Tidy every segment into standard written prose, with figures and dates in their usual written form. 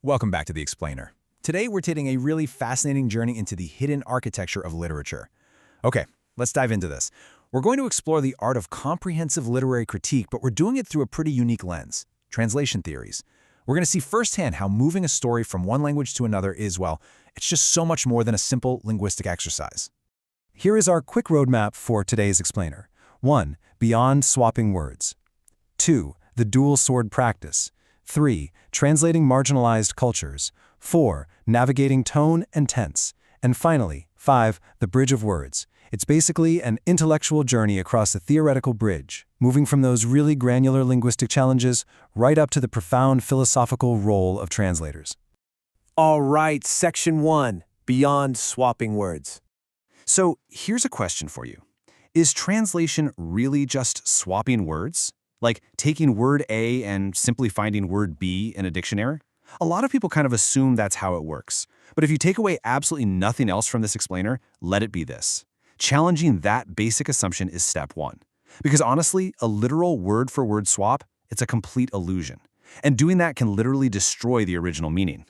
Welcome back to The Explainer. Today we're taking a really fascinating journey into the hidden architecture of literature. Okay, let's dive into this. We're going to explore the art of comprehensive literary critique, but we're doing it through a pretty unique lens: translation theories. We're going to see firsthand how moving a story from one language to another is, well, it's just so much more than a simple linguistic exercise. Here is our quick roadmap for today's Explainer. 1. Beyond swapping words. 2. The dual sword practice. 3. Translating marginalized cultures. 4. Navigating tone and tense. And finally, 5. The bridge of words. It's basically an intellectual journey across a theoretical bridge, moving from those really granular linguistic challenges right up to the profound philosophical role of translators. All right, Section 1, Beyond Swapping Words. So here's a question for you. Is translation really just swapping words? Like taking word A and simply finding word B in a dictionary? A lot of people kind of assume that's how it works. But if you take away absolutely nothing else from this explainer, let it be this. Challenging that basic assumption is step 1. Because honestly, a literal word-for-word swap, it's a complete illusion. And doing that can literally destroy the original meaning.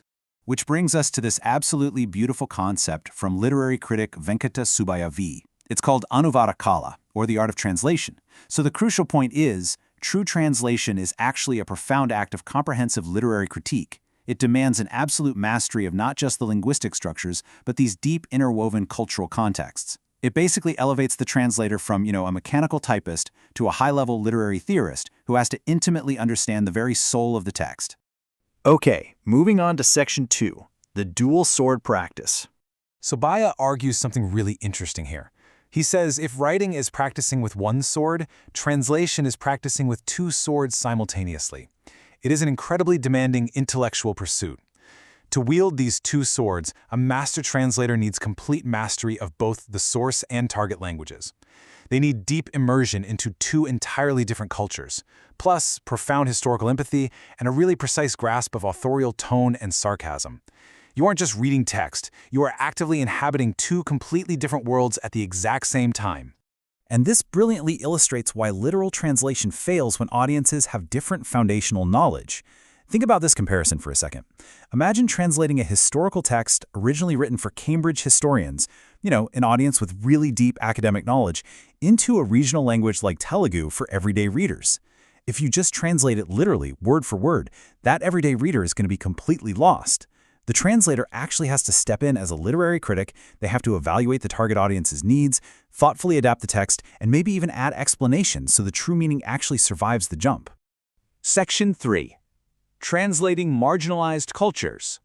Which brings us to this absolutely beautiful concept from literary critic Venkata Subbiah V. It's called Anuvada Kala, or the art of translation. So the crucial point is, true translation is actually a profound act of comprehensive literary critique. It demands an absolute mastery of not just the linguistic structures, but these deep interwoven cultural contexts. It basically elevates the translator from, a mechanical typist to a high-level literary theorist who has to intimately understand the very soul of the text. Okay, moving on to Section 2, the dual sword practice. Subbiah argues something really interesting here. He says if writing is practicing with one sword, translation is practicing with two swords simultaneously. It is an incredibly demanding intellectual pursuit. To wield these two swords, a master translator needs complete mastery of both the source and target languages. They need deep immersion into two entirely different cultures, plus profound historical empathy and a really precise grasp of authorial tone and sarcasm. You aren't just reading text, you are actively inhabiting two completely different worlds at the exact same time. And this brilliantly illustrates why literal translation fails when audiences have different foundational knowledge. Think about this comparison for a second. Imagine translating a historical text originally written for Cambridge historians, an audience with really deep academic knowledge, into a regional language like Telugu for everyday readers. If you just translate it literally, word for word, that everyday reader is going to be completely lost. The translator actually has to step in as a literary critic. They have to evaluate the target audience's needs, thoughtfully adapt the text, and maybe even add explanations so the true meaning actually survives the jump. Section 3. Translating marginalized cultures.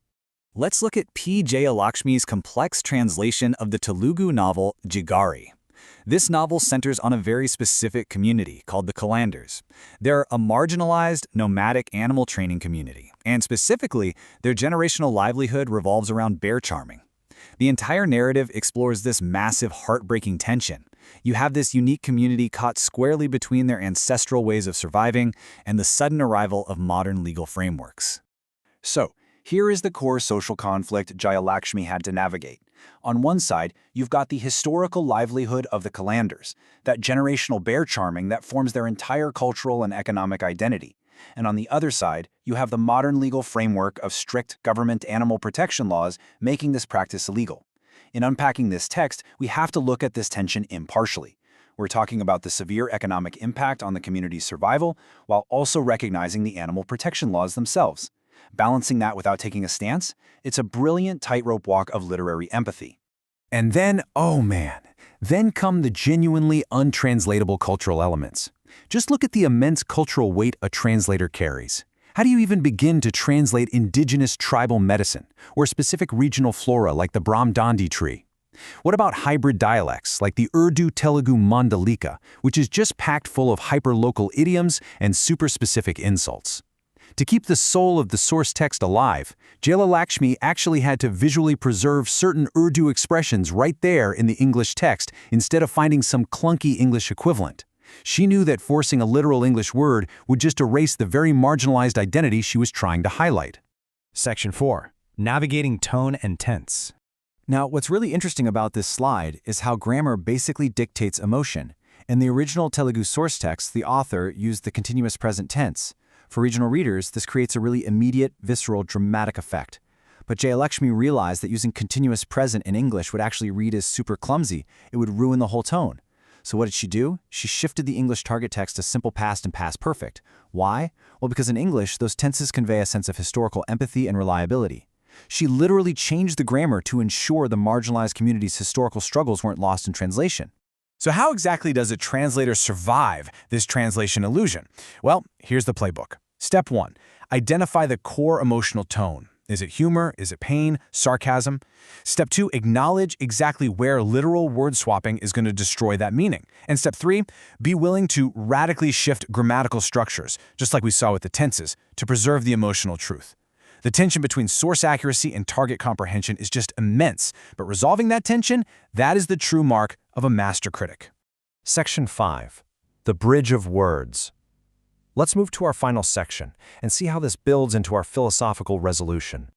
Let's look at P. Jayalakshmi's complex translation of the Telugu novel Jigari. This novel centers on a very specific community called the Kalandars. They're a marginalized, nomadic animal training community, and specifically, their generational livelihood revolves around bear charming. The entire narrative explores this massive, heartbreaking tension. You have this unique community caught squarely between their ancestral ways of surviving and the sudden arrival of modern legal frameworks. So, here is the core social conflict Jayalakshmi had to navigate. On one side, you've got the historical livelihood of the Kalandars, that generational bear charming that forms their entire cultural and economic identity. And on the other side, you have the modern legal framework of strict government animal protection laws making this practice illegal. In unpacking this text, we have to look at this tension impartially. We're talking about the severe economic impact on the community's survival, while also recognizing the animal protection laws themselves. Balancing that without taking a stance, it's a brilliant tightrope walk of literary empathy. And then, then come the genuinely untranslatable cultural elements. Just look at the immense cultural weight a translator carries. How do you even begin to translate indigenous tribal medicine or specific regional flora like the Brahmdandi tree? What about hybrid dialects like the Urdu-Telugu Mandalika, which is just packed full of hyper-local idioms and super-specific insults? To keep the soul of the source text alive, Jayalakshmi actually had to visually preserve certain Urdu expressions right there in the English text instead of finding some clunky English equivalent. She knew that forcing a literal English word would just erase the very marginalized identity she was trying to highlight. Section 4. Navigating tone and tense. Now, what's really interesting about this slide is how grammar basically dictates emotion. In the original Telugu source text, the author used the continuous present tense. For regional readers, this creates a really immediate, visceral, dramatic effect. But Jayalakshmi realized that using continuous present in English would actually read as super clumsy. It would ruin the whole tone. So what did she do? She shifted the English target text to simple past and past perfect. Why? Well, because in English, those tenses convey a sense of historical empathy and reliability. She literally changed the grammar to ensure the marginalized community's historical struggles weren't lost in translation. So how exactly does a translator survive this translation illusion? Well, here's the playbook. Step 1. Identify the core emotional tone. Is it humor? Is it pain? Sarcasm? Step 2, acknowledge exactly where literal word swapping is going to destroy that meaning. And step 3, be willing to radically shift grammatical structures, just like we saw with the tenses, to preserve the emotional truth. The tension between source accuracy and target comprehension is just immense, but resolving that tension, that is the true mark of a master critic. Section 5. The Bridge of Words. Let's move to our final section and see how this builds into our philosophical resolution.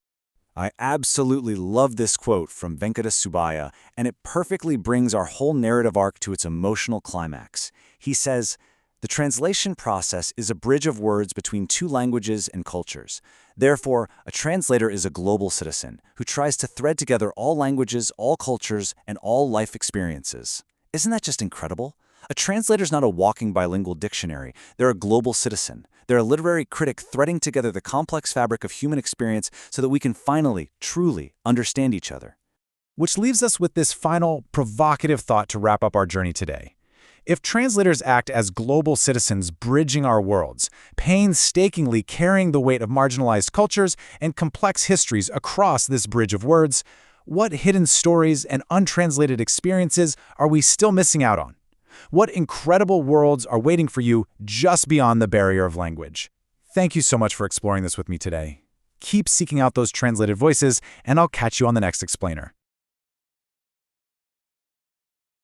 I absolutely love this quote from Venkata Subbiah, and it perfectly brings our whole narrative arc to its emotional climax. He says, "The translation process is a bridge of words between two languages and cultures. Therefore, a translator is a global citizen who tries to thread together all languages, all cultures, and all life experiences." Isn't that just incredible? A translator's not a walking bilingual dictionary. They're a global citizen. They're a literary critic threading together the complex fabric of human experience so that we can finally, truly understand each other. Which leaves us with this final, provocative thought to wrap up our journey today. If translators act as global citizens bridging our worlds, painstakingly carrying the weight of marginalized cultures and complex histories across this bridge of words, what hidden stories and untranslated experiences are we still missing out on? What incredible worlds are waiting for you just beyond the barrier of language? Thank you so much for exploring this with me today. Keep seeking out those translated voices, and I'll catch you on the next explainer.